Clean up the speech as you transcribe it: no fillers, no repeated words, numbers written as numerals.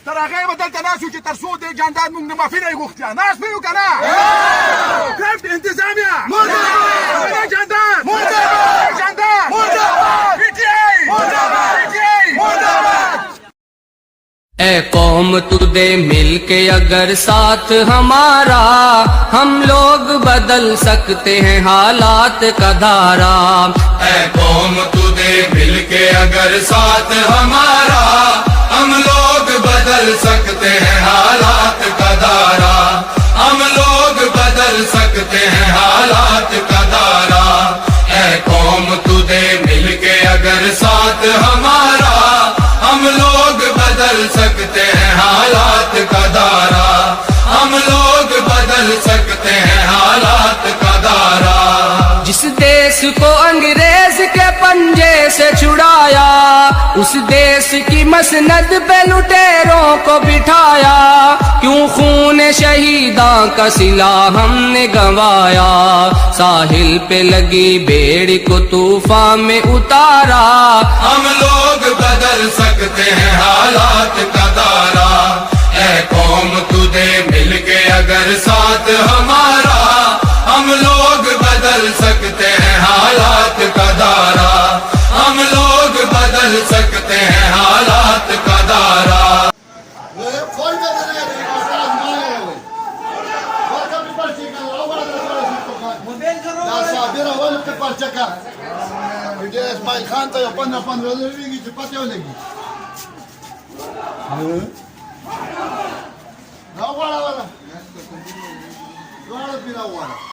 تراغي بدل تناسو چې تر څو د جاندار موږ نه معافي نه غوښتیا ناس پیو کنه کړ انتظامیه مرحبا جاندار مرحبا جاندار مرحبا پی ٹی آئی مرحبا پی ٹی آئی مرحبا ऐ कौम तुदे मिल के अगर साथ हमारा हम लोग बदल सकते हैं हालात का धारा। ऐ कौम तुदे मिल के अगर साथ हमारा हम लोग बदल सकते हैं हालात का धारा। हम लोग बदल सकते हैं हालात का धारा। ऐ कौम तुदे मिल के अगर साथ हमारा हम लोग बदल सकते हैं हालात का धारा। हम लोग बदल सकते हैं हालात का धारा। जिस देश को अंग्रेज के पंजे से छुड़ाया उस देश की मसनद पे लुटेरों को बिठाया। क्यों खून शहीदां का सिला हमने गंवाया। साहिल पे लगी बेड़ी को तूफान में उतारा। हम लोग बदल सकते हैं हालात का धारा। ऐ कौम तुदे मिल के अगर साथ हमारा हम लोग बदल सकते हैं हालात का धारा। हम लोग बदल सकते हैं हालात का धारा। اسماعیل خان ته 15 لري چې پته ولګي دا وړه وړه پیرا وړه